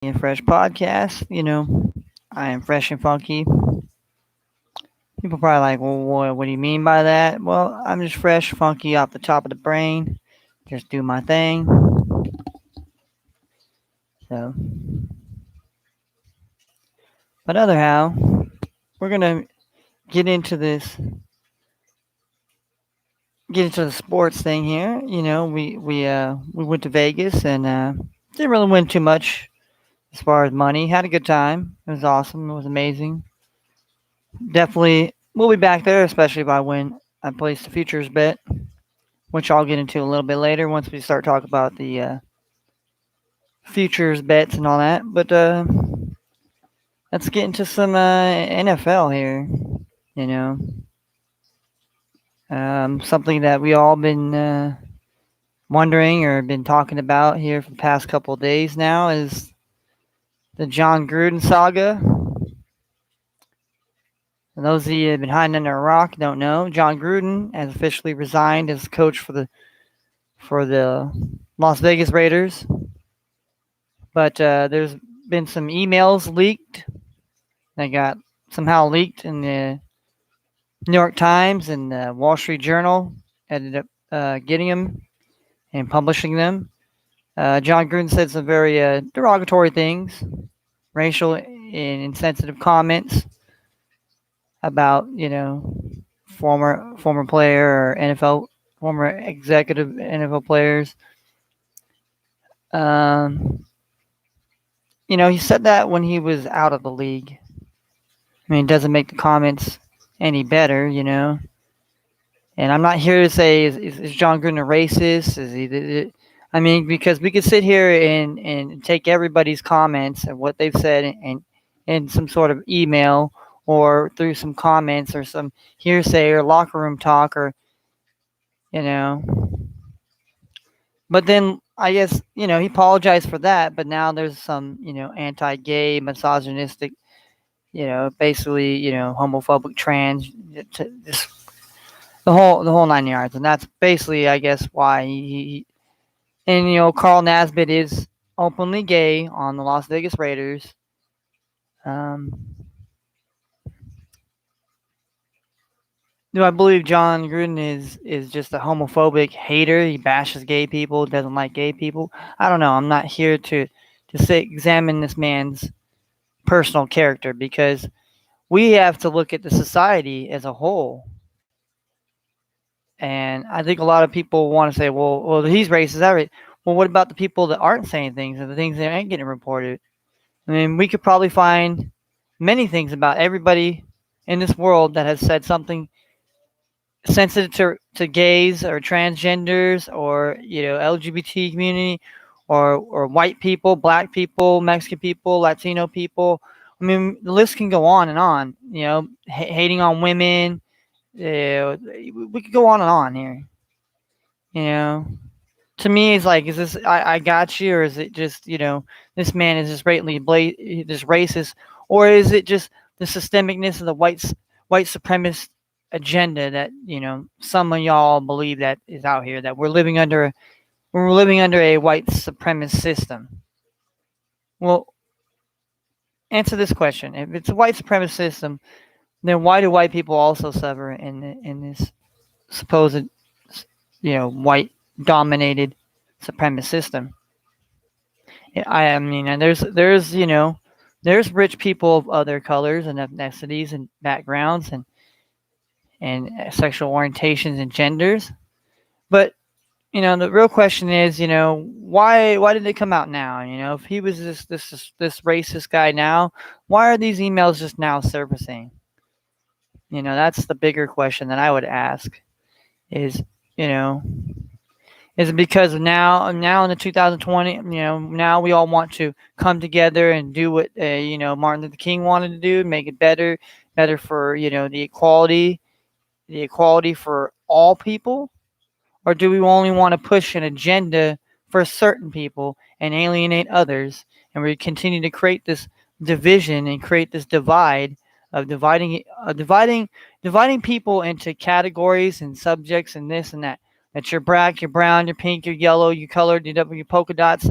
and Fresh podcast. I am fresh and funky. People probably like, well, what do you mean by that? Well, I'm just fresh, funky off the top of the brain. Just do my thing. So, but other how, we're gonna get into this, get into the sports thing here. We went to Vegas and didn't really win too much as far as money. Had a good time. It was awesome. It was amazing. Definitely, we'll be back there, especially if I win. I placed a futures bet, which I'll get into a little bit later once we start talking about the futures bets and all that. But let's get into some NFL here. You know, something that we all been wondering or been talking about here for the past couple of days now is the John Gruden saga. And those of you who have been hiding under a rock don't know, John Gruden has officially resigned as coach for the Las Vegas Raiders. But there's been some emails leaked that got somehow leaked in the New York Times and the Wall Street Journal. Ended up getting them and publishing them. John Gruden said some very derogatory things, racial and insensitive comments about former player or NFL former executive NFL players. Um, he said that when he was out of the league. I mean, it doesn't make the comments any better. And I'm not here to say is John Gruden a racist? Is he? I mean, because we could sit here and take everybody's comments and what they've said and in some sort of email or through some comments or some hearsay or locker room talk or you know. But then I guess he apologized for that. But now there's some anti-gay, misogynistic, basically homophobic, trans, just the whole 9 yards, and that's basically I guess why he and Carl Nassib is openly gay on the Las Vegas Raiders. Um, do I believe John Gruden is just a homophobic hater? He bashes gay people, doesn't like gay people. I don't know. I'm not here to say examine this man's personal character because we have to look at the society as a whole. And I think a lot of people want to say, well, he's racist. Well, what about the people that aren't saying things and the things that ain't getting reported? I mean, we could probably find many things about everybody in this world that has said something sensitive to gays or transgenders or LGBT community or white people, black people, Mexican people, Latino people. I mean, the list can go on and on. Hating on women. We could go on and on here. You know, to me, it's like, is this I got you, or is it just this man is just just racist, or is it just the systemicness of the white supremacist agenda that some of y'all believe that is out here that we're living under a white supremacist system? Well, answer this question: if it's a white supremacist system, then why do white people also suffer in this supposed white dominated supremacist system? I mean, and there's rich people of other colors and ethnicities and backgrounds and sexual orientations and genders, but the real question is, why did it come out now? If he was this racist guy now, why are these emails just now surfacing? That's the bigger question that I would ask. Is you know Is it because now in the 2020, now we all want to come together and do what Martin Luther King wanted to do, make it better for the equality for all people, or do we only want to push an agenda for certain people and alienate others, and we continue to create this division and create this divide of dividing people into categories and subjects and this and that. That you're black, you're brown, you're pink, you're yellow, you're colored, you're polka dots,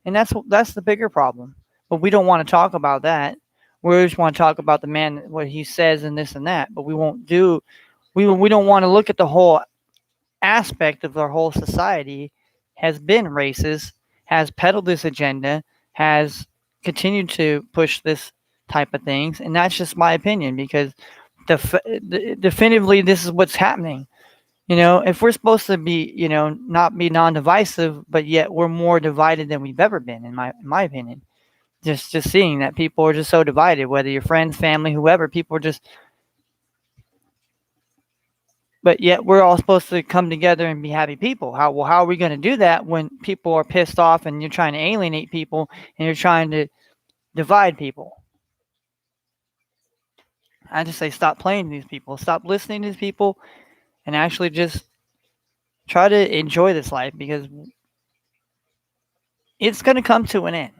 and that's the bigger problem. but we don't want to talk about that. We just want to talk about the man, what he says, and this and that. But we won't do. We don't want to look at the whole aspect of our whole society has been racist, has peddled this agenda, has continued to push this type of things, and that's just my opinion because definitively this is what's happening. If we're supposed to be, not be non-divisive, but yet we're more divided than we've ever been, in my opinion. Just seeing that people are just so divided, whether your friends, family, whoever, people are just. But yet we're all supposed to come together and be happy people. How are we going to do that when people are pissed off and you're trying to alienate people and you're trying to divide people? I just say stop playing to these people, stop listening to these people, and actually just try to enjoy this life because it's going to come to an end.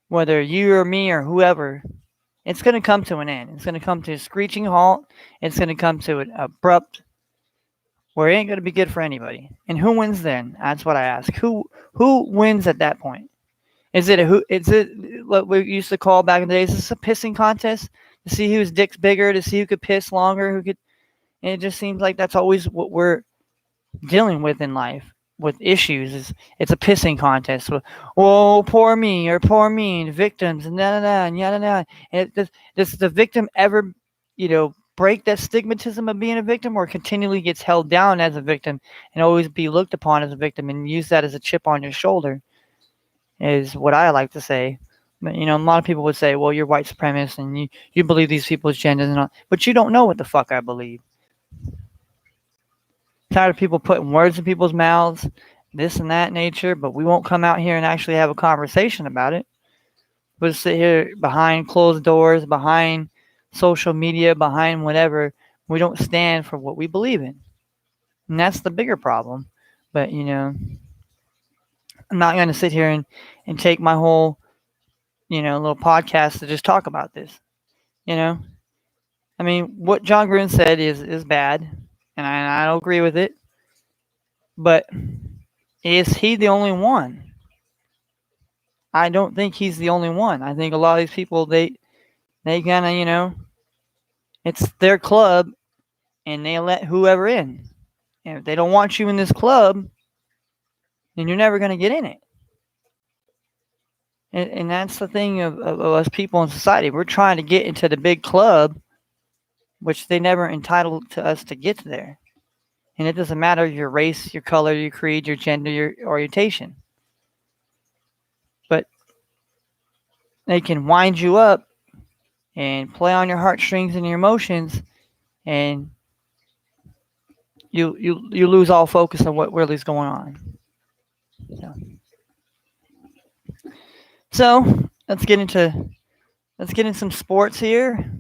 Whether you or me or whoever, it's going to come to an end. It's going to come to a screeching halt. It's going to come to an abrupt where it ain't going to be good for anybody. And who wins then? That's what I ask. Who wins at that point? Is it what we used to call back in the days? Is this a pissing contest to see whose dick's bigger, to see who could piss longer, who could? And it just seems like that's always what we're dealing with in life with issues. Is it's a pissing contest. Oh, poor me or poor me, and victims and and yada yada. And does the victim ever, break that stigmatism of being a victim, or continually gets held down as a victim and always be looked upon as a victim and use that as a chip on your shoulder? Is what I like to say. But a lot of people would say, well, you're white supremacist and you believe these people's genders and all, but you don't know what the fuck I believe. Tired of people putting words in people's mouths, this and that nature, but we won't come out here and actually have a conversation about it. We'll sit here behind closed doors, behind social media, behind whatever. We don't stand for what we believe in. And that's the bigger problem. But, I'm not going to sit here and take my whole, little podcast to just talk about this. I mean, what John Gruden said is bad, and I don't agree with it. But is he the only one? I don't think he's the only one. I think a lot of these people, they kind of, it's their club, and they let whoever in. And if they don't want you in this club, then you're never going to get in it. And that's the thing of us people in society. We're trying to get into the big club, which they never entitled to us to get there. And it doesn't matter your race, your color, your creed, your gender, your orientation. But they can wind you up and play on your heartstrings and your emotions, and you lose all focus on what really is going on. So let's get into some sports here.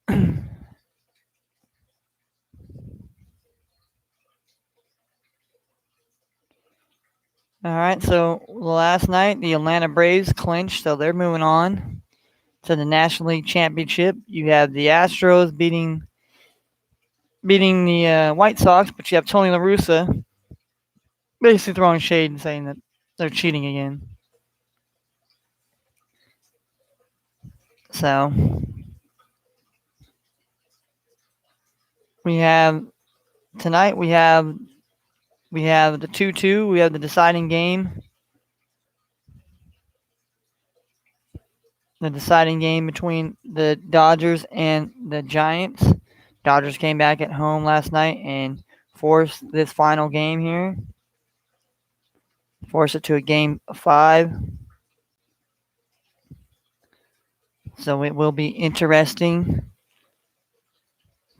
All right, so last night the Atlanta Braves clinched, so they're moving on to the National League Championship. You have the Astros beating the White Sox, but you have Tony La Russa basically throwing shade and saying that they're cheating again. So we have tonight. We have the 2-2. We have the deciding game. The deciding game between the Dodgers and the Giants. Dodgers came back at home last night and forced this final game here. Forced it to a game 5. So it will be interesting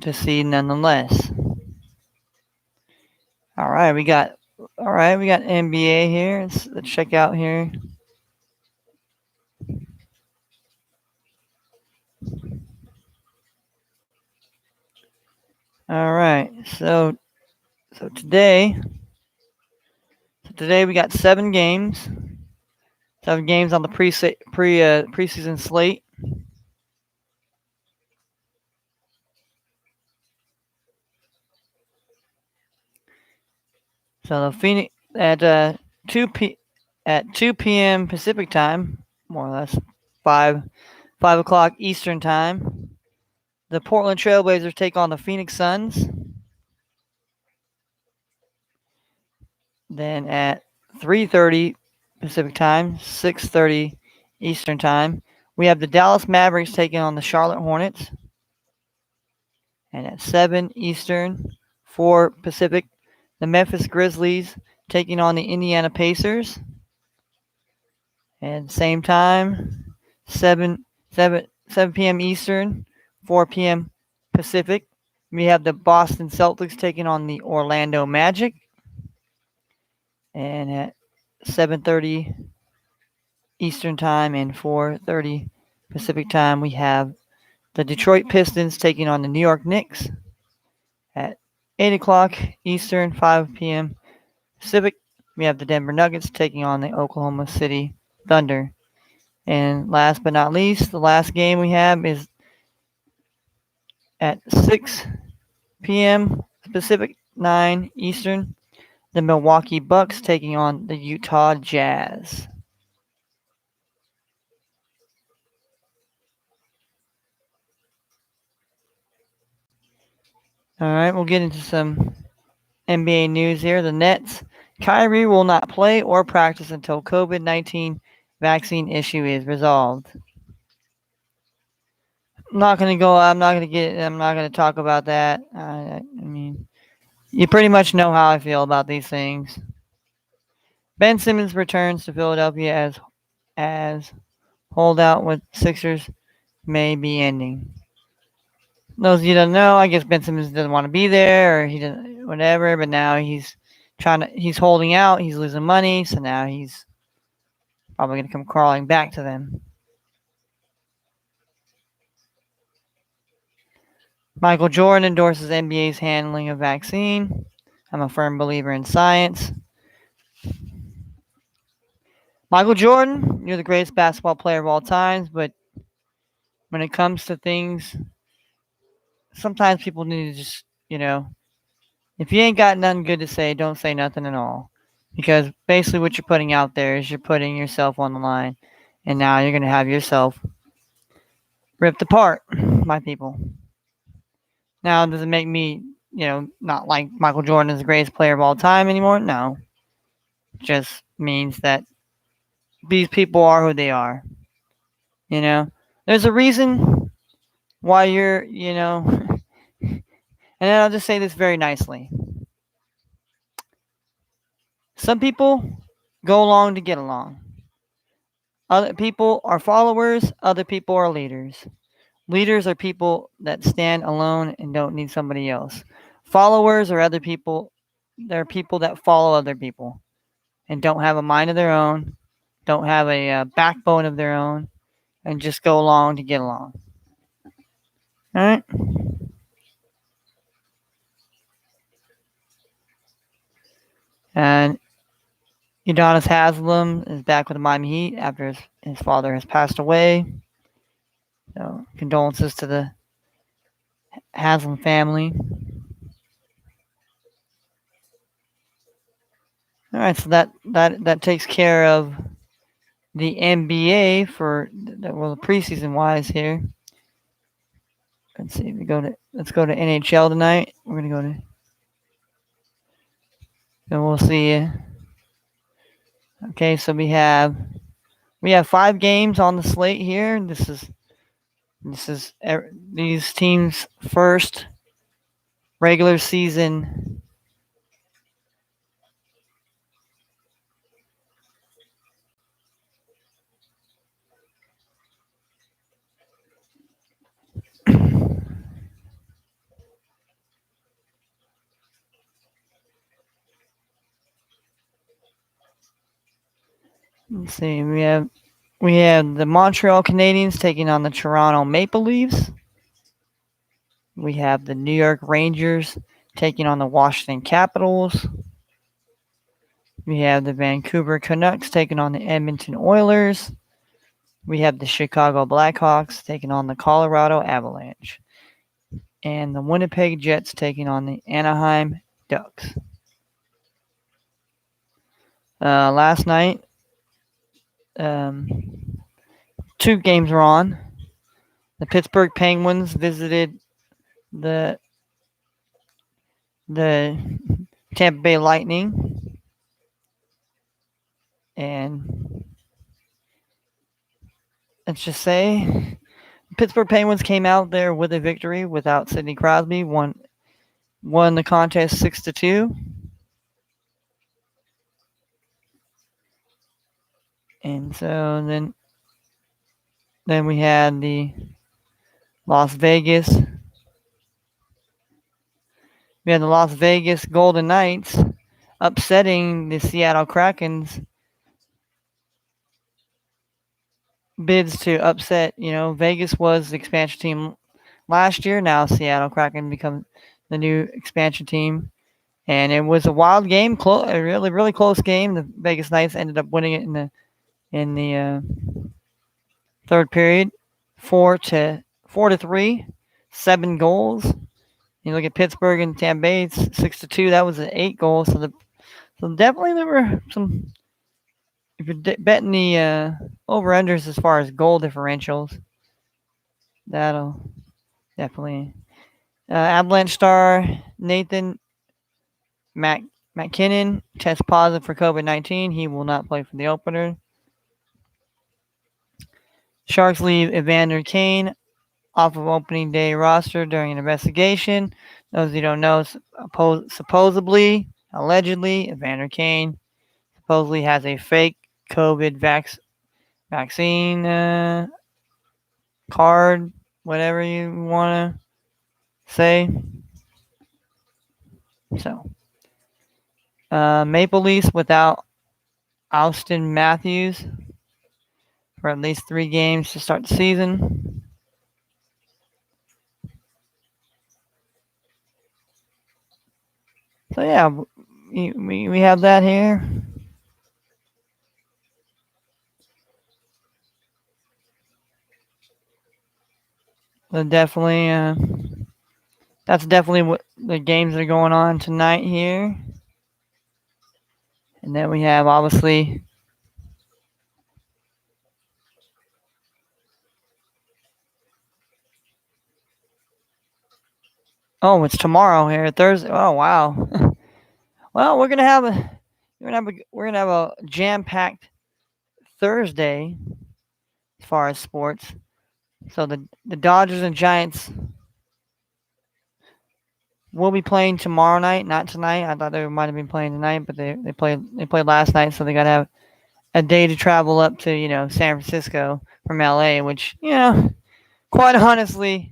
to see nonetheless. All right, we got NBA here. Let's check out here. All right, so today we got 7 games. 7 games on the preseason slate. So the Phoenix at 2 p. at 2 p.m. Pacific time, more or less 5 o'clock Eastern time, the Portland Trailblazers take on the Phoenix Suns. Then at 3:30 Pacific time, 6:30 Eastern time, we have the Dallas Mavericks taking on the Charlotte Hornets. And at 7 Eastern, 4 Pacific, the Memphis Grizzlies taking on the Indiana Pacers. And same time, 7 p.m. Eastern, 4 p.m. Pacific, we have the Boston Celtics taking on the Orlando Magic. And at 7:30 Eastern time and 4:30 Pacific time, we have the Detroit Pistons taking on the New York Knicks. At 8 o'clock Eastern, 5 p.m. Pacific, we have the Denver Nuggets taking on the Oklahoma City Thunder. And last but not least, the last game we have is at 6 p.m. Pacific, 9 Eastern, the Milwaukee Bucks taking on the Utah Jazz. All right, we'll get into some NBA news here. The Nets, Kyrie will not play or practice until COVID-19 vaccine issue is resolved. I'm not going to talk about that. I mean, you pretty much know how I feel about these things. Ben Simmons returns to Philadelphia as holdout with Sixers may be ending. Those of you don't know, I guess Ben Simmons doesn't want to be there, or he doesn't, whatever. But now he's holding out. He's losing money, so now he's probably going to come crawling back to them. Michael Jordan endorses NBA's handling of vaccine. I'm a firm believer in science. Michael Jordan, you're the greatest basketball player of all times, but when it comes to things, sometimes people need to just, if you ain't got nothing good to say, don't say nothing at all. Because basically what you're putting out there is you're putting yourself on the line, and now you're going to have yourself ripped apart by people. Now, does it make me, not like Michael Jordan is the greatest player of all time anymore? No. It just means that these people are who they are. There's a reason why you're, and then I'll just say this very nicely. Some people go along to get along. Other people are followers, other people are leaders. Leaders are people that stand alone and don't need somebody else. Followers are other people, they're people that follow other people and don't have a mind of their own, don't have a backbone of their own, and just go along to get along. All right? And Udonis Haslem is back with the Miami Heat after his father has passed away. So condolences to the Haslem family. All right, so that takes care of the NBA for the preseason wise here. Let's see. Let's go to NHL tonight. We're gonna go to, and we'll see. Okay, so we have 5 games on the slate here. This is these teams' first regular season let's see. We have the Montreal Canadiens taking on the Toronto Maple Leafs. We have the New York Rangers taking on the Washington Capitals. We have the Vancouver Canucks taking on the Edmonton Oilers. We have the Chicago Blackhawks taking on the Colorado Avalanche. And the Winnipeg Jets taking on the Anaheim Ducks. Last night, um, two games were on. The Pittsburgh Penguins visited the the Tampa Bay Lightning, and let's just say Pittsburgh Penguins came out there with a victory without Sidney Crosby. Won the contest 6-2, and so then we had the Las Vegas. We had the Las Vegas Golden Knights upsetting the Seattle Kraken's bids to upset. Vegas was the expansion team last year. Now Seattle Kraken become the new expansion team, and it was a wild game, a really really close game. The Vegas Knights ended up winning it in the third period, 4-3, 7 goals. You look at Pittsburgh and Tampa Bay, it's 6-2. That was an 8 goals. So definitely there were some. If you're betting the over unders as far as goal differentials, that'll definitely. Avalanche star Nathan McKinnon tests positive for COVID-19. He will not play for the opener. Sharks leave Evander Kane off of opening day roster during an investigation. Those who don't know, supposedly, allegedly, Evander Kane supposedly has a fake COVID vaccine card, whatever you want to say. So, Maple Leafs without Austin Matthews for at least 3 games to start the season. So yeah, we have that here. But that's definitely what the games that are going on tonight here. And then we have obviously it's tomorrow here, Thursday. Oh wow. Well, we're gonna have a jam-packed Thursday as far as sports. So the Dodgers and Giants will be playing tomorrow night, not tonight. I thought they might have been playing tonight, but they played last night, so they got to have a day to travel up to San Francisco from LA, which quite honestly,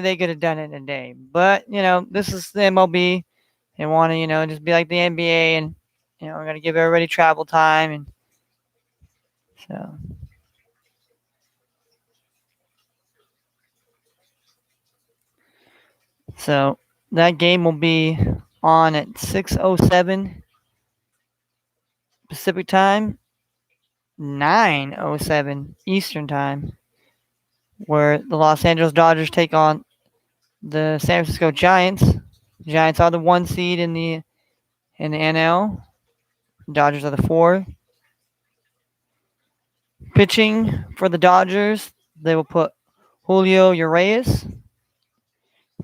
they could have done it in a day. But this is the MLB. They want to just be like the NBA, and we're gonna give everybody travel time, and so. So that game will be on at 6:07 Pacific time, 9:07 Eastern time, where the Los Angeles Dodgers take on the San Francisco Giants. The Giants are the 1 seed in the NL. Dodgers are the 4. Pitching for the Dodgers, they will put Julio Urias.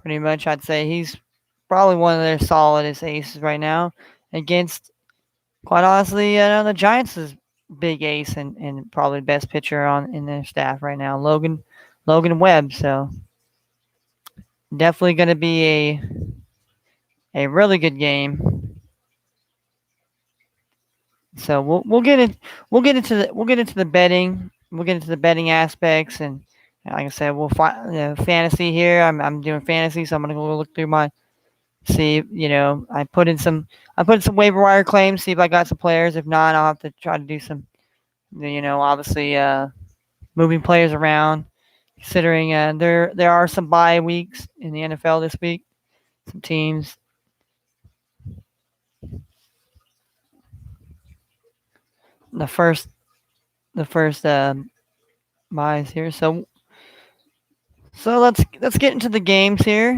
Pretty much, I'd say he's probably one of their solidest aces right now. Against, quite honestly, the Giants' big ace and probably best pitcher in their staff right now, Logan Webb. So definitely going to be a really good game. So we'll get into the betting. We'll get into the betting aspects, and like I said, we'll find fantasy here. I'm doing fantasy, so I'm gonna go look through my see. I put in some waiver wire claims, see if I got some players. If not, I'll have to try to do some. Obviously, moving players around. Considering there are some bye weeks in the NFL this week, some teams. The first buys here. So let's get into the games here.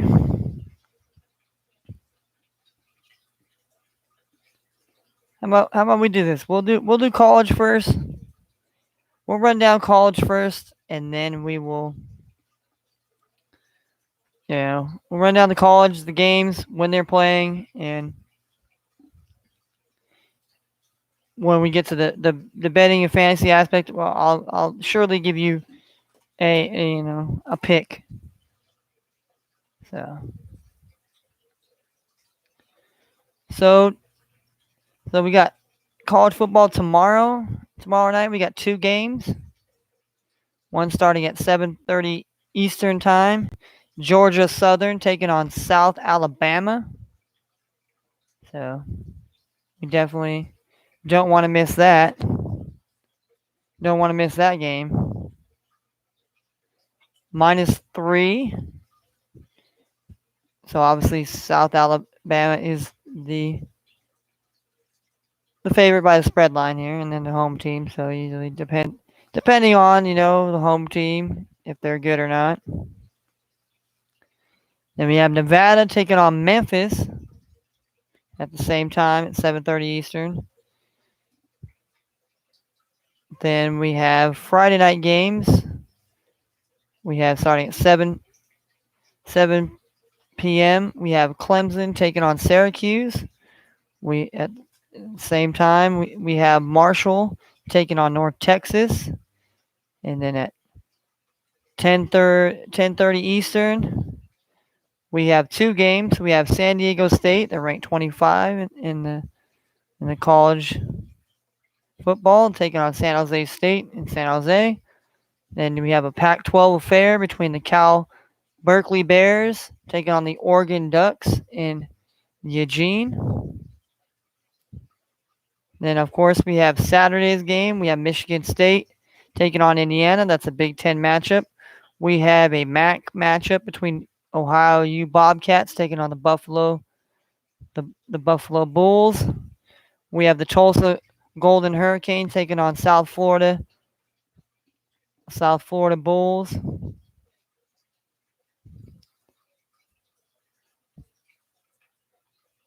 How about we do this? We'll do college first. we'll run down college first, and then we will, we'll run down the college, the games, when they're playing, and when we get to the betting and fantasy aspect, well, I'll surely give you a pick. So so so we got college football tomorrow. Tomorrow night we got two games. One starting at 7:30 Eastern time. Georgia Southern taking on South Alabama. So we definitely don't want to miss that. Don't want to miss that game. -3. So obviously South Alabama is the favorite by the spread line here, and then the home team. So usually depending on the home team if they're good or not. Then we have Nevada taking on Memphis at the same time at 7:30 Eastern. Then we have Friday night games. We have starting at 7 p.m. We have Clemson taking on Syracuse. We at the same time we have Marshall taking on North Texas, and then at 10:30 Eastern, we have two games. We have San Diego State, they're ranked 25 in the college football, taking on San Jose State in San Jose. Then we have a Pac-12 affair between the Cal Berkeley Bears taking on the Oregon Ducks in Eugene. Then, of course, we have Saturday's game. We have Michigan State taking on Indiana. That's a Big Ten matchup. We have a MAC matchup between Ohio U Bobcats taking on the Buffalo Bulls. We have the Tulsa Golden Hurricanes taking on South Florida Bulls.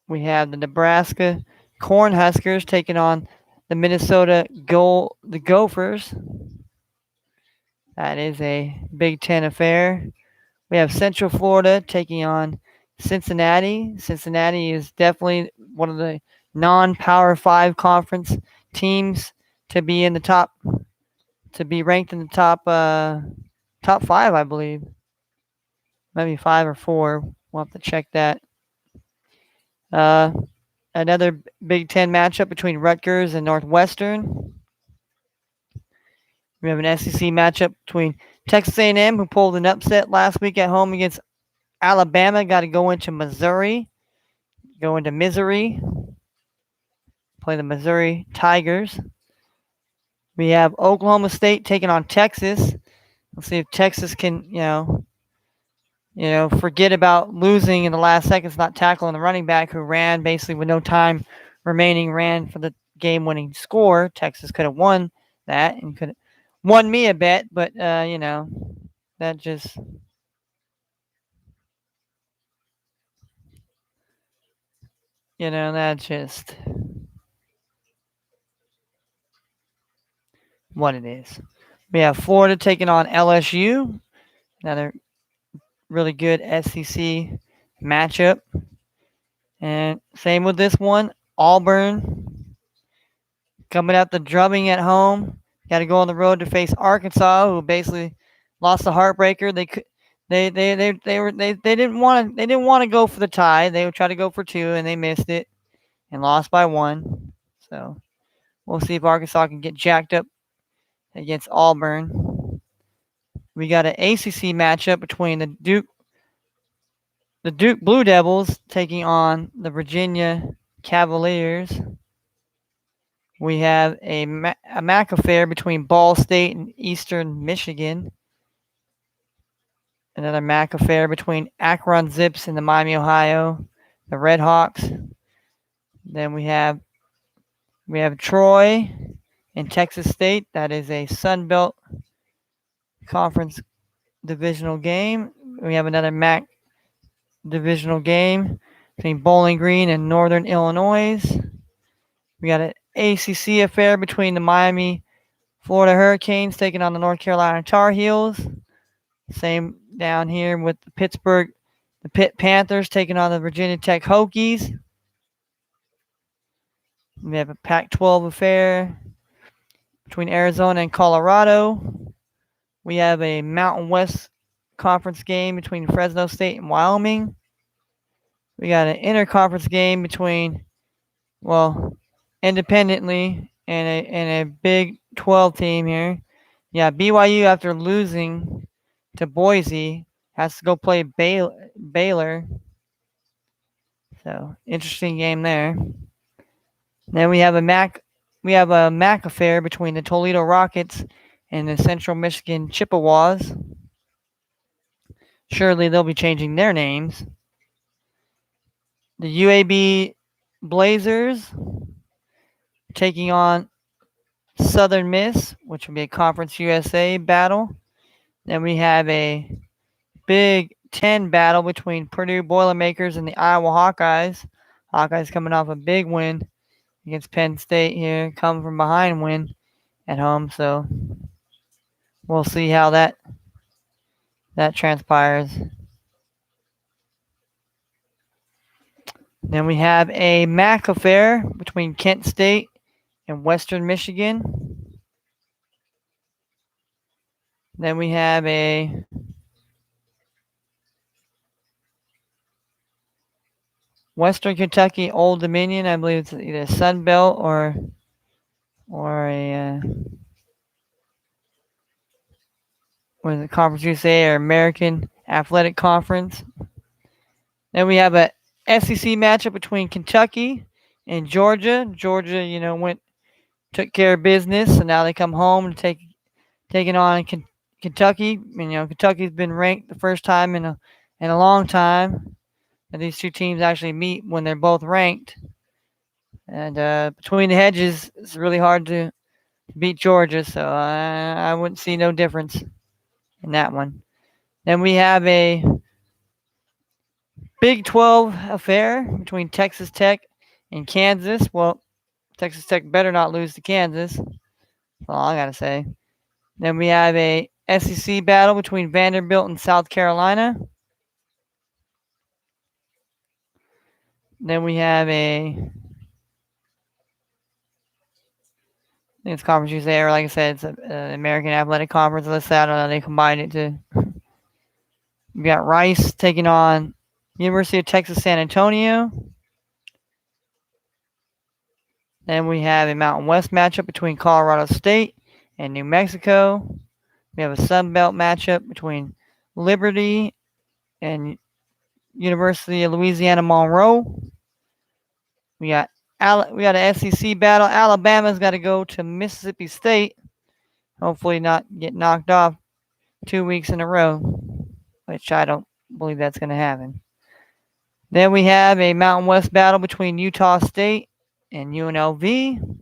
We have the Nebraska Cornhuskers taking on the Minnesota Gophers. That is a Big Ten affair. We have Central Florida taking on Cincinnati. Cincinnati is definitely one of the non-Power 5 conference teams to be in the top, to be ranked in the top 5, I believe. Maybe 5 or 4. We'll have to check that. Another Big Ten matchup between Rutgers and Northwestern. We have an SEC matchup between Texas A&M, who pulled an upset last week at home against Alabama. Got to go into Missouri. Play the Missouri Tigers. We have Oklahoma State taking on Texas. Let's see if Texas can, forget about losing in the last seconds, not tackling the running back who ran basically with no time remaining, ran for the game-winning score. Texas could have won that and could have won me a bet, but that just that's just what it is. We have Florida taking on LSU, another really good SEC matchup. And same with this one, Auburn coming out the drubbing at home. Got to go on the road to face Arkansas, who basically lost the heartbreaker. They didn't want to go for the tie. They would try to go for 2, and they missed it and lost by 1. So we'll see if Arkansas can get jacked up against Auburn. We got an ACC matchup between the Duke Blue Devils taking on the Virginia Cavaliers. We have a MAC affair between Ball State and Eastern Michigan. Another MAC affair between Akron Zips and the Miami, Ohio, the Red Hawks. Then we have Troy and Texas State. That is a Sun Belt Conference divisional game. We have another MAC divisional game between Bowling Green and Northern Illinois. We got an ACC affair between the Miami Florida Hurricanes taking on the North Carolina Tar Heels. Same down here with the Pitt Panthers taking on the Virginia Tech Hokies. We have a Pac-12 affair between Arizona and Colorado. We have a Mountain West Conference game between Fresno State and Wyoming. We got an interconference game between, independently and a Big 12 team here. Yeah, BYU, after losing to Boise, has to go play Baylor. So interesting game there. Then we have a MAC affair between the Toledo Rockets and the Central Michigan Chippewas. Surely they'll be changing their names. The UAB Blazers taking on Southern Miss, which will be a Conference USA battle. Then we have a Big Ten battle between Purdue Boilermakers and the Iowa Hawkeyes. Hawkeyes coming off a big win against Penn State here, come from behind win at home. So we'll see how that transpires. Then we have a MAC affair between Kent State and Western Michigan. Then we have a Western Kentucky Old Dominion. I believe it's either Sun Belt or a what is it, Conference USA or American Athletic Conference. Then we have a SEC matchup between Kentucky and Georgia. Georgia, took care of business, and now they come home to taking on Kentucky. Kentucky's been ranked the first time in a long time. And these two teams actually meet when they're both ranked. And between the hedges, it's really hard to beat Georgia, so I wouldn't see no difference in that one. Then we have a Big 12 affair between Texas Tech and Kansas. Well, Texas Tech better not lose to Kansas. That's all I got to say. Then we have a SEC battle between Vanderbilt and South Carolina. Then we have I think it's Conference USA, or like I said, it's an American Athletic Conference. Let's say, I don't know, they combined it to. We got Rice taking on University of Texas San Antonio. Then we have a Mountain West matchup between Colorado State and New Mexico. We have a Sun Belt matchup between Liberty and University of Louisiana Monroe. We got an SEC battle. Alabama's got to go to Mississippi State. Hopefully not get knocked off 2 weeks in a row, which I don't believe that's going to happen. Then we have a Mountain West battle between Utah State and UNLV.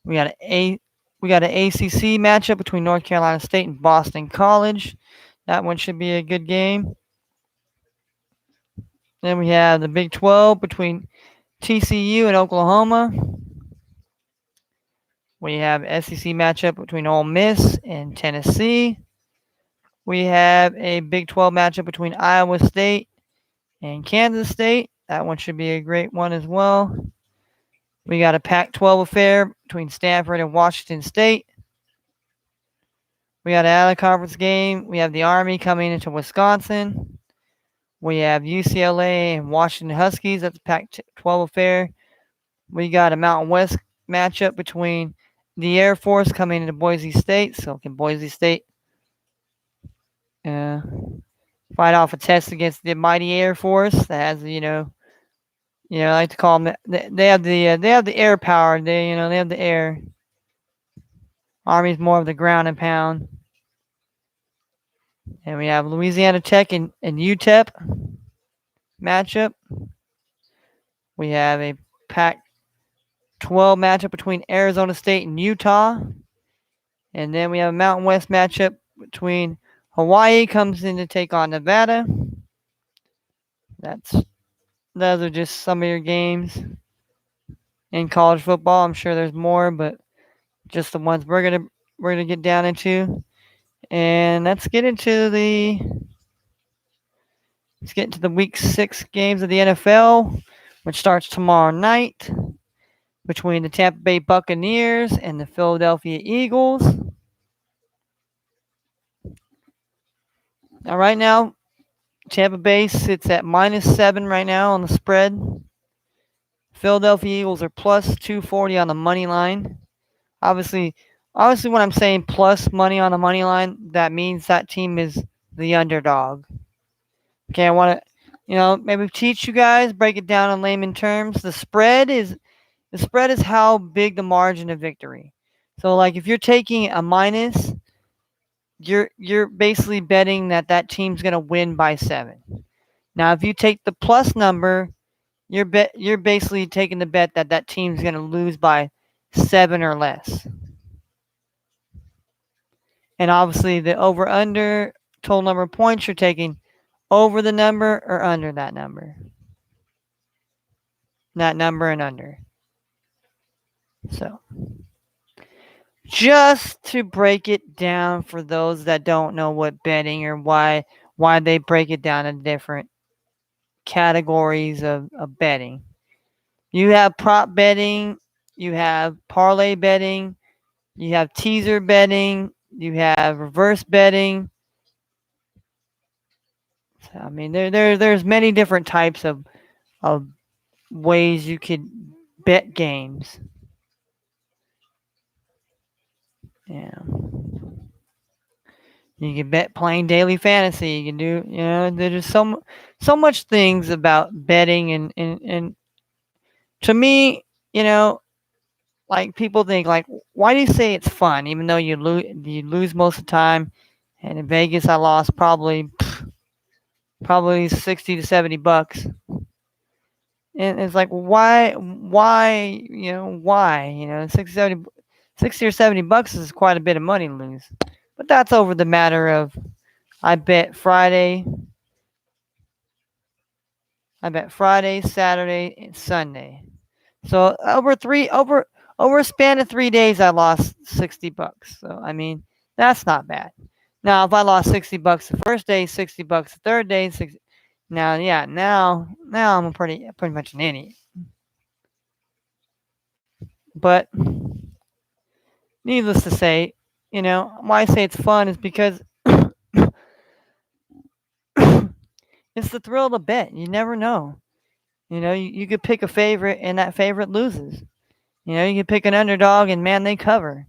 We got an ACC matchup between North Carolina State and Boston College. That one should be a good game. Then we have the Big 12 between TCU and Oklahoma. We have SEC matchup between Ole Miss and Tennessee. We have a Big 12 matchup between Iowa State and Kansas State. That one should be a great one as well. We got a Pac-12 affair between Stanford and Washington State. We got an out-of-conference game. We have the Army coming into Wisconsin. We have UCLA and Washington Huskies. That's a Pac-12 affair. We got a Mountain West matchup between the Air Force coming into Boise State. So can Boise State fight off a test against the mighty Air Force that has, I like to call them. They have the air power. They have the air. Army's more of the ground and pound. And we have Louisiana Tech and UTEP matchup. We have a Pac-12 matchup between Arizona State and Utah. And then we have a Mountain West matchup between Hawaii comes in to take on Nevada. Those are just some of your games in college football. I'm sure there's more, but just the ones we're gonna get down into. And let's get into the week 6 games of the NFL, which starts tomorrow night between the Tampa Bay Buccaneers and the Philadelphia Eagles. Now, right now, Tampa Bay sits at -7 right now on the spread. Philadelphia Eagles are plus 240 on the money line. Obviously, when I'm saying plus money on the money line, that means that team is the underdog. Okay, I want to, maybe teach you guys, break it down in layman terms. The spread is how big the margin of victory. So, like, if you're taking a minus, you're basically betting that team's gonna win by 7. Now, if you take the plus number, you're basically taking the bet that team's gonna lose by 7 or less. And obviously, the over under total number of points, you're taking over the number or under that number. That number and under. So, just to break it down for those that don't know what betting or why they break it down in different categories of betting. You have prop betting, you have parlay betting, you have teaser betting, you have reverse betting. So, I mean, there's many different types of ways you could bet games. Yeah. You can bet playing daily fantasy. You can do, there's so much things about betting and to me, like people think like, why do you say it's fun even though you lose most of the time? And in Vegas, I lost probably 60 to 70 bucks. And it's like, why, why, 60 or 70 bucks is quite a bit of money to lose. But that's over the matter of, I bet Friday, Saturday, and Sunday. So over a span of 3 days, I lost 60 bucks. So I mean, that's not bad. Now, if I lost 60 bucks the first day, 60 bucks the third day, 60, now I'm pretty much an idiot. But needless to say, why I say it's fun is because it's the thrill of the bet. You never know. You could pick a favorite and that favorite loses. You could pick an underdog and man, they cover.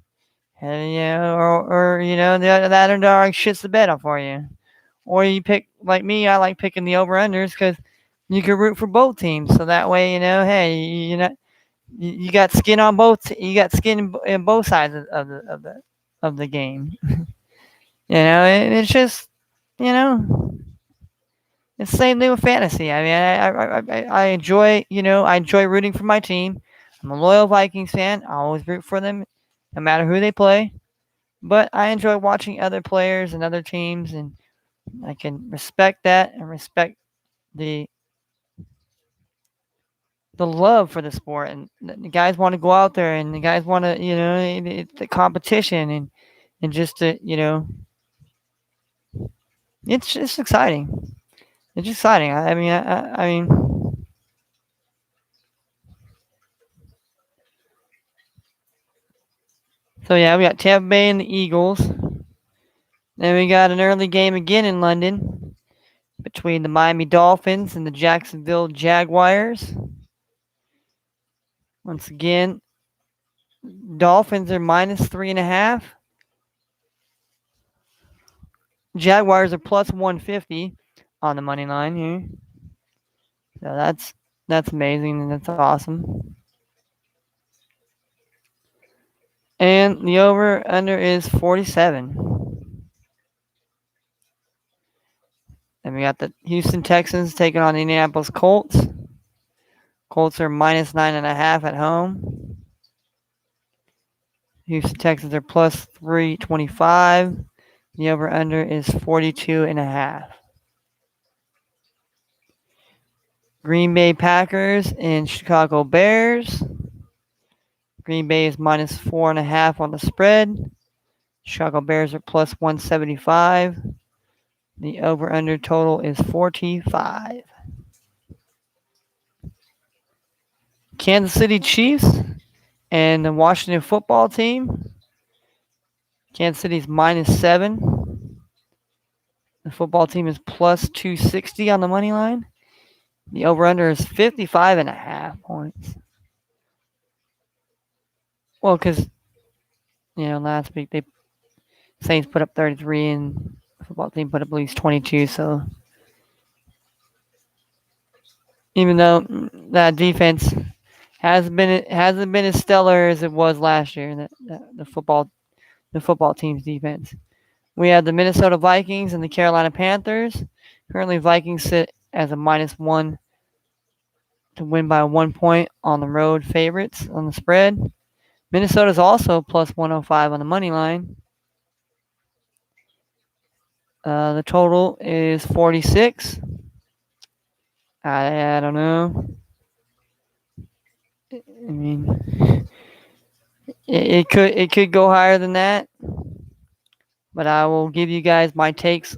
And, or the underdog shits the bet up for you. Or you pick, like me, I like picking the over-unders because you can root for both teams. So that way, hey, you got skin on both. You got skin in both sides of the game. It's just, it's the same thing with fantasy. I mean, I enjoy, rooting for my team. I'm a loyal Vikings fan. I always root for them, no matter who they play. But I enjoy watching other players and other teams, and I can respect that and respect the love for the sport. And the guys want to go out there, and the guys want to, it's the competition and just to, it's just exciting. It's exciting. I mean, I mean, so yeah, we got Tampa Bay and the Eagles. Then we got an early game again in London between the Miami Dolphins and the Jacksonville Jaguars. Once again, Dolphins are -3.5. Jaguars are plus 150 on the money line here. So that's amazing and that's awesome. And the over under is 47. Then we got the Houston Texans taking on the Indianapolis Colts. Colts are -9.5 at home. Houston Texans are plus 325. The over under is 42.5. Green Bay Packers and Chicago Bears. Green Bay is minus 4.5 on the spread. Chicago Bears are plus 175. The over-under total is 45. Kansas City Chiefs and the Washington football team. Kansas City's minus 7. The football team is plus 260 on the money line. The over-under is 55.5 points. Well, because, last week the Saints put up 33 and the football team put up at least 22, so even though that defense hasn't been as stellar as it was last year, the football team's defense. We have the Minnesota Vikings and the Carolina Panthers. Currently, Vikings sit as a minus 1 to win by 1 point on the road favorites on the spread. Minnesota's also plus 105 on the money line. The total is 46. I don't know. I mean, it could go higher than that, but I will give you guys my takes.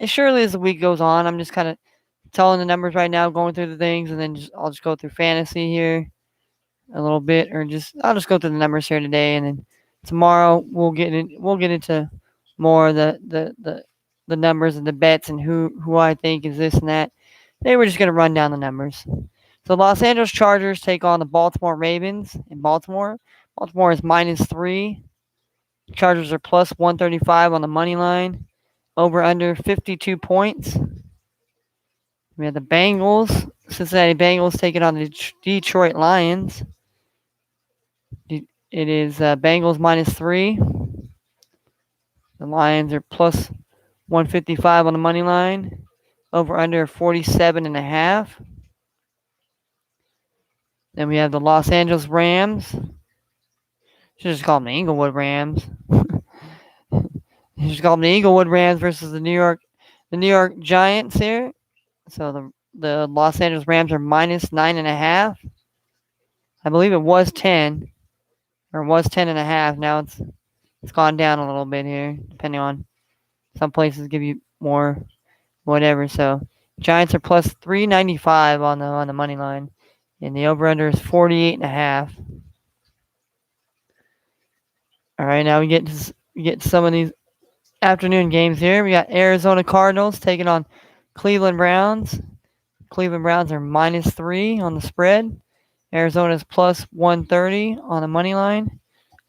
And surely as the week goes on, I'm just kind of telling the numbers right now, going through the things, and then I'll just go through fantasy here a little bit, or I'll just go through the numbers here today, and then tomorrow we'll get into more of the numbers and the bets and who I think is this and that. Today we're just gonna run down the numbers. So Los Angeles Chargers take on the Baltimore Ravens in Baltimore. Baltimore is minus 3. Chargers are plus 135 on the money line. Over under 52 points. We have the Bengals, Cincinnati Bengals taking on the Detroit Lions. It is Bengals minus 3. The Lions are plus 155 on the money line. Over under 47.5. Then we have the Los Angeles Rams. Should just call them the Inglewood Rams. You should call them the Inglewood Rams versus the New York Giants here. So the Los Angeles Rams are minus 9.5. I believe it was 10, or was 10.5. Now it's gone down a little bit here, depending on some places give you more, whatever. So Giants are plus 395 on the money line, and the over under is 48.5. All right, now we get to some of these afternoon games here. We got Arizona Cardinals taking on Cleveland Browns. Cleveland Browns are minus 3 on the spread. Arizona's plus 130 on the money line.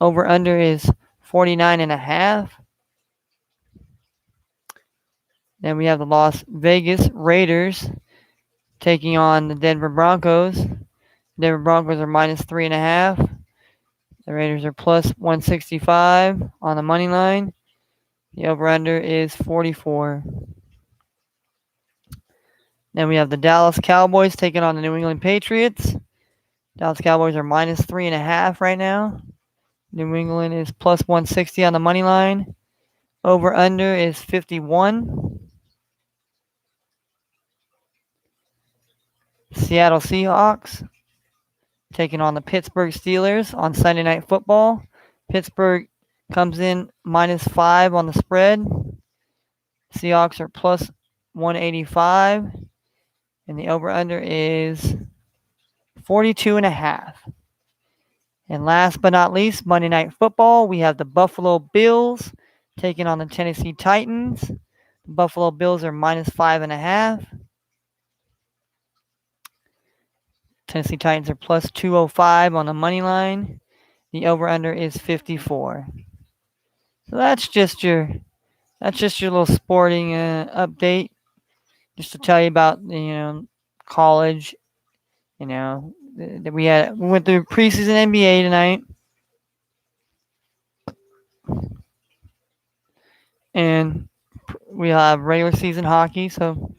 Over under is 49.5. Then we have the Las Vegas Raiders taking on the Denver Broncos. Denver Broncos are minus 3.5. The Raiders are plus 165 on the money line. The over-under is 44. Then we have the Dallas Cowboys taking on the New England Patriots. Dallas Cowboys are minus 3.5 right now. New England is plus 160 on the money line. Over-under is 51. Seattle Seahawks taking on the Pittsburgh Steelers on Sunday Night Football. Pittsburgh comes in minus 5 on the spread. Seahawks are plus 185. And the over-under is 42.5. And last but not least, Monday Night Football, we have the Buffalo Bills taking on the Tennessee Titans. The Buffalo Bills are minus 5.5. Tennessee Titans are plus 205 on the money line. The over-under is 54. So that's just your little sporting update, just to tell you about college. That we went through preseason NBA tonight, and we have regular season hockey. So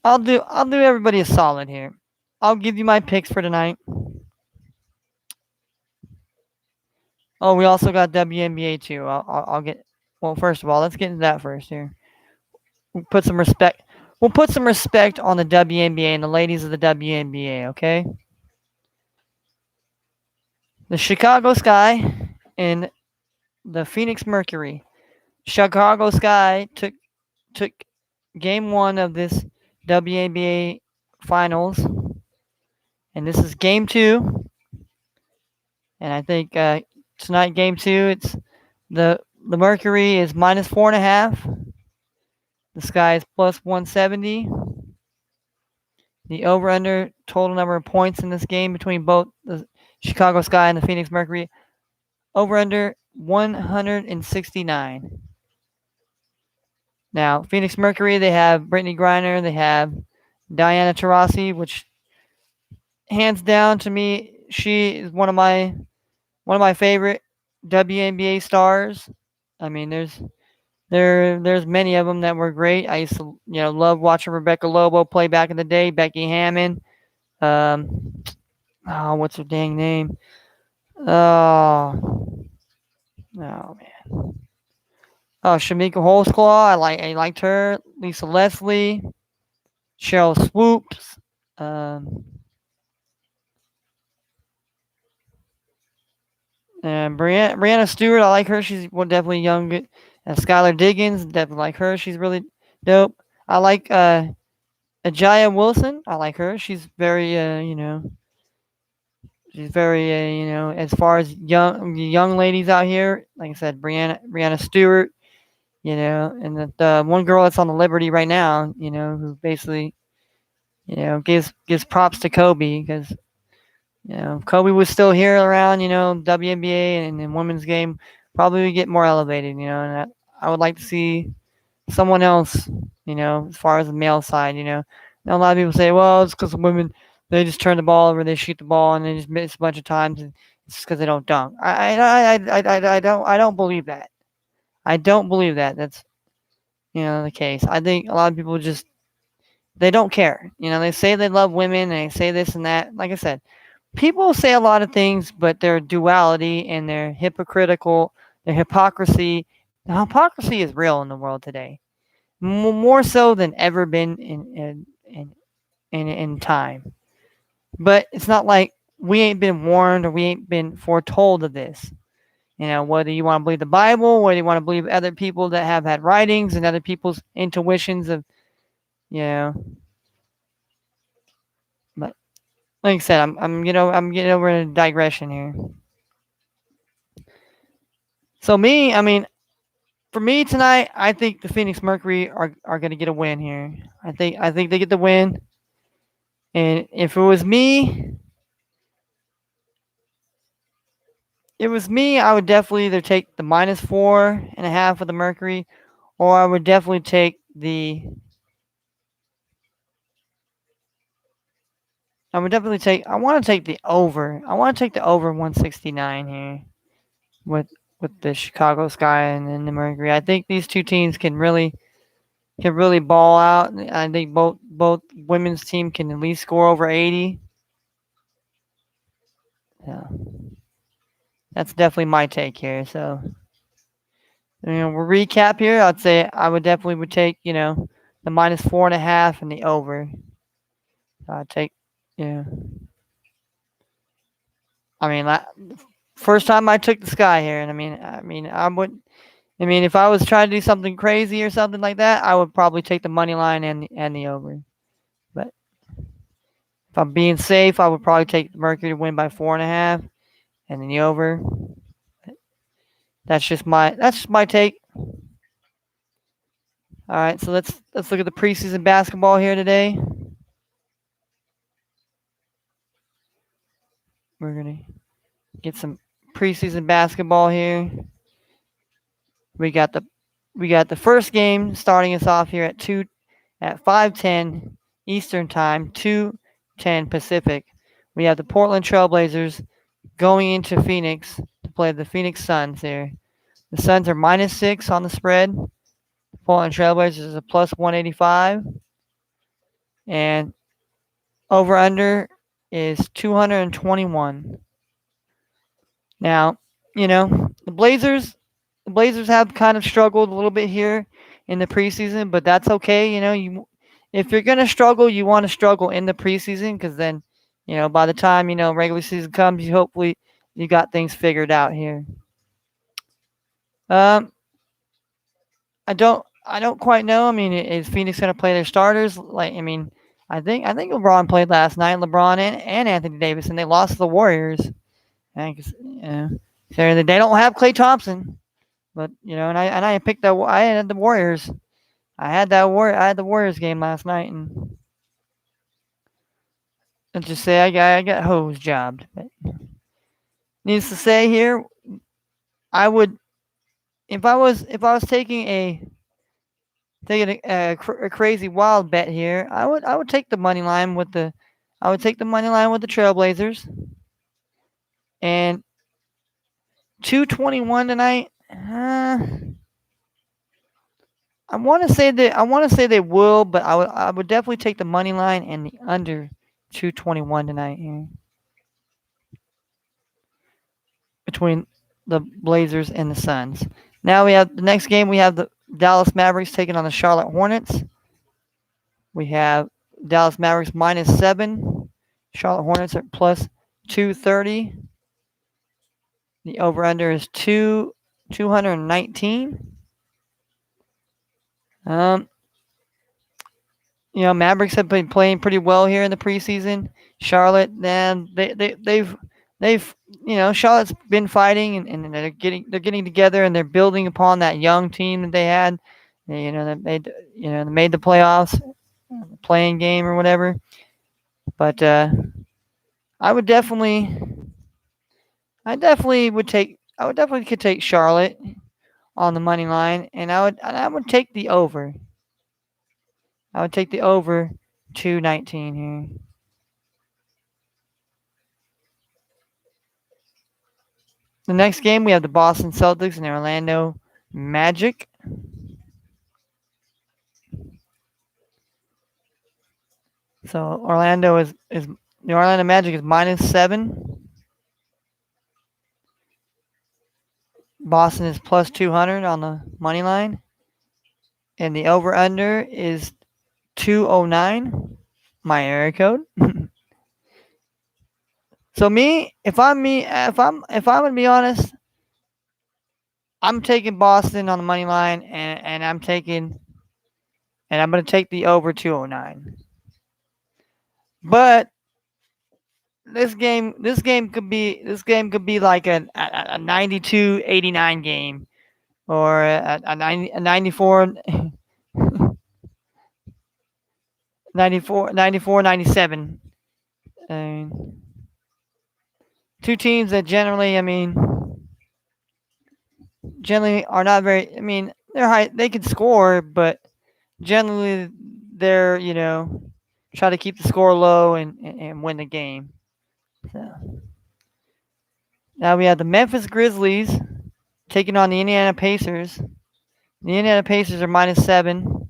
I'll do everybody a solid here. I'll give you my picks for tonight. Oh, we also got WNBA too. I'll get. Well, first of all, let's get into that first here. We'll put some respect on the WNBA and the ladies of the WNBA. Okay. The Chicago Sky and the Phoenix Mercury. Chicago Sky took game one of this WNBA finals, and this is game two. And I think tonight, game two, it's the Mercury is -4.5. The Sky is +170. The over/under total number of points in this game between both the Chicago Sky and the Phoenix Mercury, over/under 169. Now, Phoenix Mercury, they have Brittany Griner, they have Diana Taurasi, which hands down to me, she is one of my favorite WNBA stars. I mean, there's many of them that were great. I used to love watching Rebecca Lobo play back in the day. Becky Hammon. What's her dang name? Oh, oh man. Oh, Shamika Holsclaw. I liked her. Lisa Leslie. Cheryl Swoops. And Brianna Stewart, I like her. She's definitely young. And Skylar Diggins, definitely like her. She's really dope. I like Ajaya Wilson. I like her. She's very, she's very, as far as young ladies out here. Like I said, Brianna Stewart. And the one girl that's on the Liberty right now. Who basically, gives props to Kobe because Kobe was still here around, WNBA and in women's game, probably would get more elevated, and I would like to see someone else, as far as the male side, Now, a lot of people say, well, it's because women, they just turn the ball over, they shoot the ball, and they just miss a bunch of times, and it's just because they don't dunk. I don't believe that. I don't believe that. That's, the case. I think a lot of people just, they don't care. They say they love women, and they say this and that. Like I said, people say a lot of things, but their duality and their hypocrisy. The hypocrisy is real in the world today, more so than ever been in time. But it's not like we ain't been warned or we ain't been foretold of this. Whether you want to believe the Bible, whether you want to believe other people that have had writings and other people's intuitions of, but like I said, I'm getting over in a digression here. So for me tonight, I think the Phoenix Mercury are going to get a win here. I think they get the win. And if it was me, I would definitely either take the -4.5 of the Mercury, or I would definitely take I want to take the over. I want to take the over 169 here with the Chicago Sky and then the Mercury. I think these two teams can really ball out. I think both women's team can at least score over 80. Yeah, that's definitely my take here. So, we'll recap here. I'd say I would definitely take the -4.5 and the over. I'd take yeah. I mean, first time I took the Sky here, and I would. If I was trying to do something crazy or something like that, I would probably take the money line and the over. But if I'm being safe, I would probably take the Mercury to win by 4.5 and then the over. That's just my take. All right, so let's look at the preseason basketball here today. We're gonna get some preseason basketball here. We got the first game starting us off here at 5:10 Eastern Time, 2:10 Pacific. We have the Portland Trailblazers going into Phoenix to play the Phoenix Suns here. The Suns are -6 on the spread. The Portland Trailblazers is a +185. And over/under is 221. Now, the Blazers have kind of struggled a little bit here in the preseason, but that's okay. If you're gonna struggle, you want to struggle in the preseason because then, by the time regular season comes, you got things figured out here. Um, I don't quite know. I mean, is Phoenix going to play their starters? I think LeBron played last night. LeBron and Anthony Davis, and they lost to the Warriors. So they don't have Klay Thompson, but and I picked that. I had the Warriors. I had the Warriors game last night, and let's just say I got hose jobbed. But needless to say, here I would if I was taking a crazy wild bet here, I would take the money line with the Trailblazers and 221 tonight. I want to say they will, but I would definitely take the money line and the under 221 tonight here between the Blazers and the Suns. Now we have the next game. We have the Dallas Mavericks taking on the Charlotte Hornets. We have Dallas Mavericks -7. Charlotte Hornets are +230. The over/under is 219. Mavericks have been playing pretty well here in the preseason. Charlotte, then they've Charlotte's been fighting and they're getting together and they're building upon that young team that they had. That made the playoffs, playing game or whatever. But I definitely could take Charlotte on the money line, and I would take the over. I would take the over 219 here. The next game we have the Boston Celtics and the Orlando Magic. So the Orlando Magic is -7. Boston is +200 on the money line, and the over/under is 209. My area code. So if I'm gonna be honest, I'm taking Boston on the money line, and I'm gonna take the over 209. But this game could be like a 92-89 game, or a 94 97. Two teams that generally are not very. They're high. They can score, but generally they're try to keep the score low and win the game. So now we have the Memphis Grizzlies taking on the Indiana Pacers. The Indiana Pacers are -7,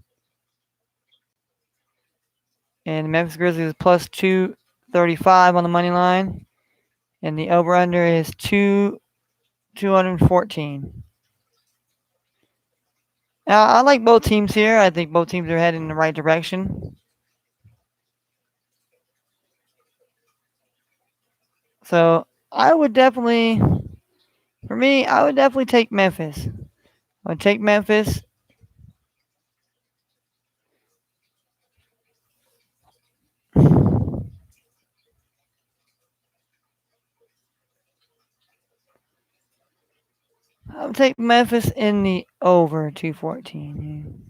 and the Memphis Grizzlies is +235 on the money line, and the over/under is 214. Now, I like both teams here. I think both teams are heading in the right direction. So I would definitely take Memphis. I would take Memphis. I would take Memphis in the over 214.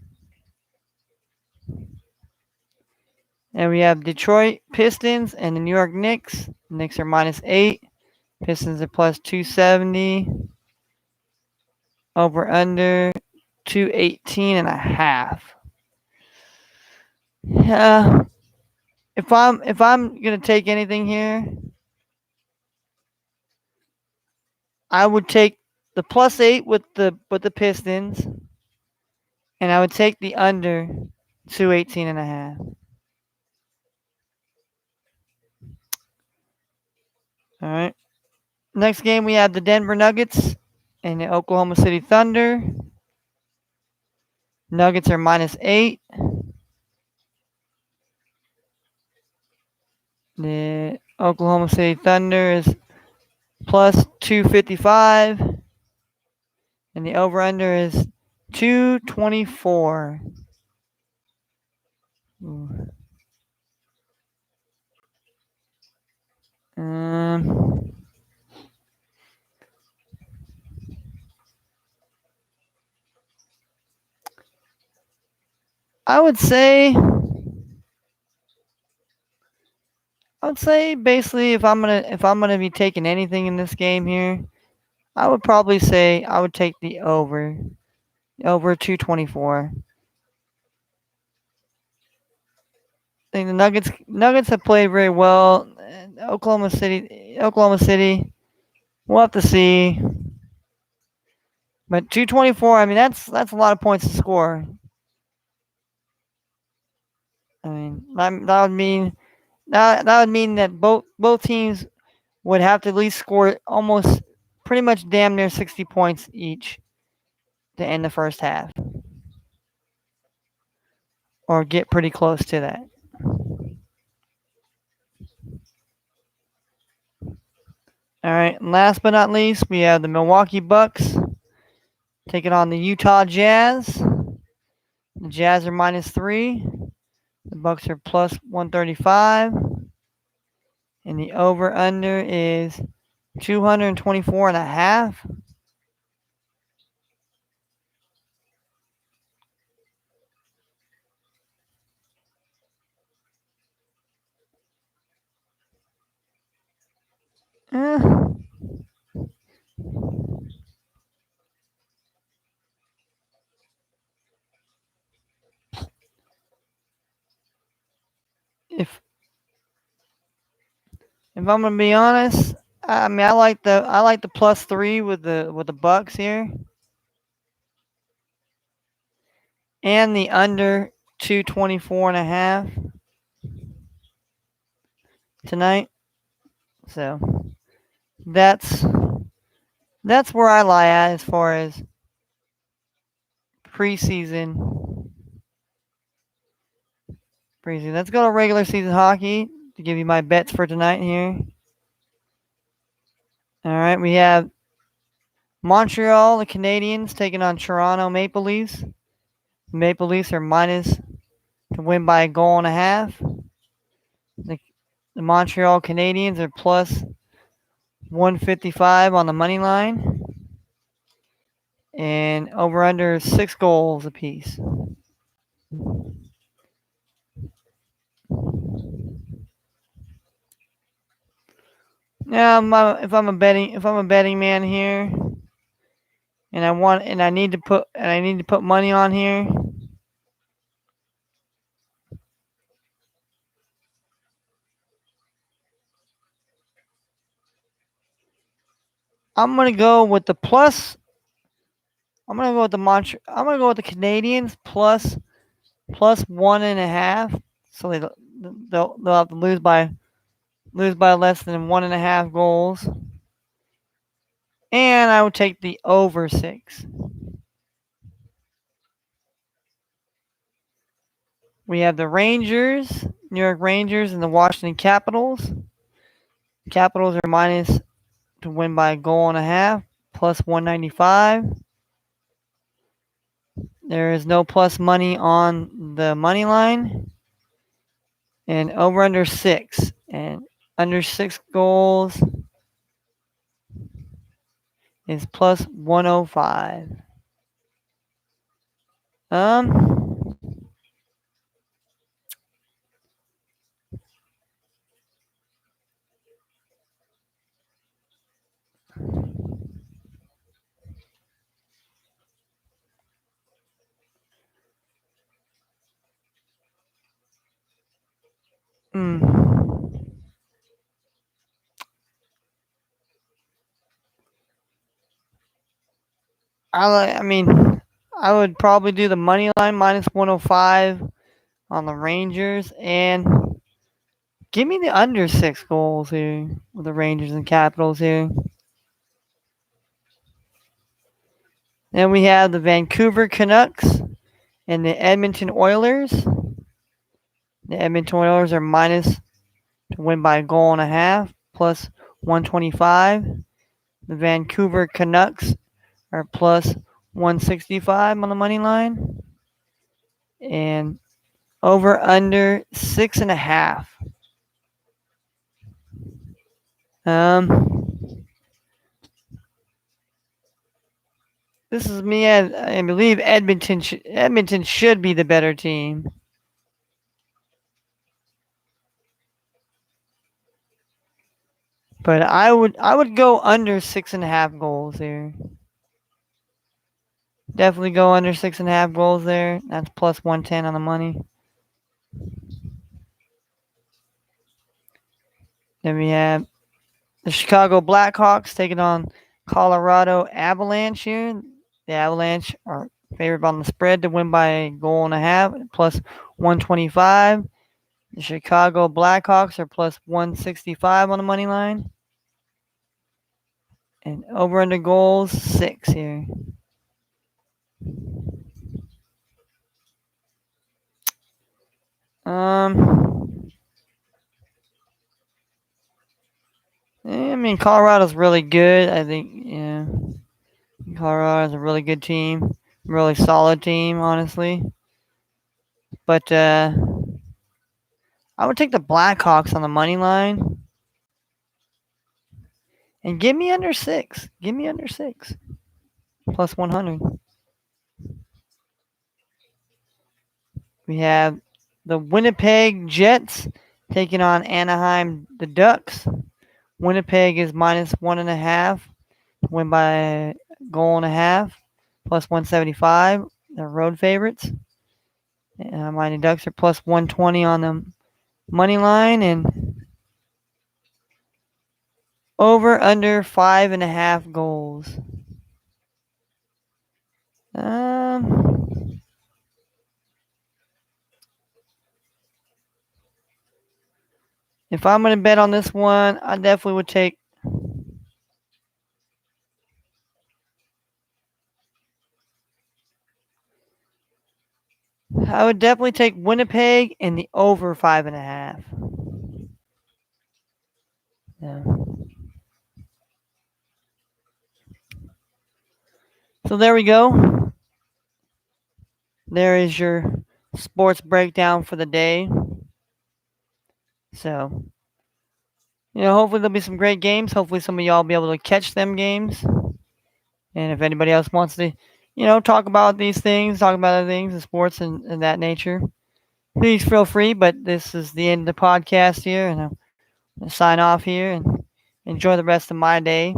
And we have Detroit Pistons and the New York Knicks. The Knicks are -8. Pistons are +270. Over/under 218.5. Yeah. If I'm gonna take anything here, I would take the +8 with the Pistons, and I would take the under 218.5. All right. Next game we have the Denver Nuggets and the Oklahoma City Thunder. Nuggets are -8. The Oklahoma City Thunder is plus 255. And the over-under is 224. Um, I would say basically if I'm gonna be taking anything in this game here, I would probably say I would take the over 224. I think the Nuggets have played very well. Oklahoma City. We'll have to see. But 224, I mean that's a lot of points to score. I mean that would mean that both teams would have to at least score almost pretty much damn near 60 points each to end the first half. Or get pretty close to that. All right, and last but not least, we have the Milwaukee Bucks taking on the Utah Jazz. The Jazz are -3. The Bucks are plus 135. And the over-under is 224.5. Eh. If I'm gonna be honest, I mean I like the +3 with the Bucks here, and the under 224.5 tonight. So that's where I lie at as far as preseason. Let's go to regular season hockey to give you my bets for tonight here. All right, we have Montreal, the Canadiens, taking on Toronto Maple Leafs. The Maple Leafs are minus to win by 1.5. The Montreal Canadiens are plus 155 on the money line. And over under 6 goals apiece. Yeah, if I'm a betting man here, and I need to put money on here. I'm gonna go with the plus. I'm gonna go with the Canadiens plus 1.5. So they'll have to lose by less than 1.5 goals. And I would take the over 6. We have the Rangers, New York Rangers, and the Washington Capitals. Capitals are minus to win by 1.5, plus 195. There is no plus money on the money line. And over under 6. And under 6 goals is plus 105. I would probably do the money line minus 105 on the Rangers and give me the under 6 goals here with the Rangers and Capitals here. Then we have the Vancouver Canucks and the Edmonton Oilers. The Edmonton Oilers are minus to win by 1.5, plus 125. The Vancouver Canucks are plus 165 on the money line. And over under 6.5. This is me. I believe Edmonton. Edmonton should be the better team. But I would go under 6.5 goals there. Definitely go under 6.5 goals there. That's plus 110 on the money. Then we have the Chicago Blackhawks taking on Colorado Avalanche here. The Avalanche are favored on the spread to win by a goal and a half, plus 125. The Chicago Blackhawks are plus 165 on the money line. And over under goals, 6 here. I mean, Colorado's really good. I think, yeah. Colorado's a really good team. Really solid team, honestly. But I would take the Blackhawks on the money line. And give me under 6. Give me under 6. Plus 100. We have the Winnipeg Jets taking on Anaheim the Ducks. Winnipeg is minus 1.5. Win by a goal and a half. Plus 175. They're road favorites. Mighty Ducks are plus 120 on the money line. And over under 5.5 goals. If I'm going to bet on this one, I definitely would take. I would definitely take Winnipeg and the over 5.5. Yeah. So there we go. There is your sports breakdown for the day. So, hopefully there'll be some great games. Hopefully some of y'all will be able to catch them games. And if anybody else wants to, talk about these things, talk about other things, the sports and that nature, please feel free. But this is the end of the podcast here, and I'm going to sign off here and enjoy the rest of my day.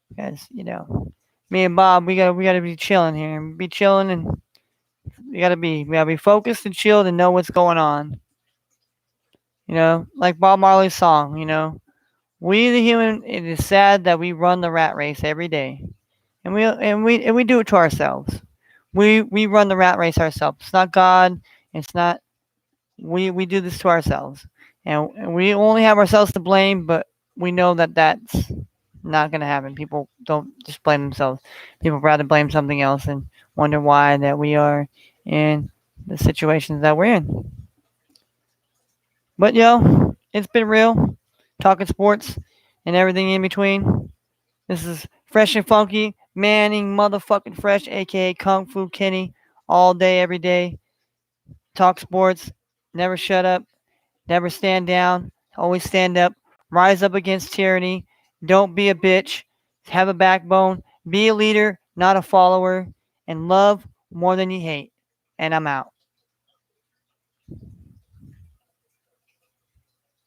Because, me and Bob, we gotta be chilling here, be chilling, and we gotta be focused and chilled and know what's going on. Like Bob Marley's song. We the human. It is sad that we run the rat race every day, and we do it to ourselves. We run the rat race ourselves. It's not God. It's not. We do this to ourselves, and we only have ourselves to blame. But we know that that's not going to happen. People don't just blame themselves. People rather blame something else and wonder why that we are in the situations that we're in. But it's been real, talking sports and everything in between. This is Fresh and Funky, Manning motherfucking Fresh, aka Kung Fu Kenny, all day, every day. Talk sports, never shut up, never stand down, always stand up, rise up against tyranny, don't be a bitch, have a backbone, be a leader, not a follower, and love more than you hate. And I'm out.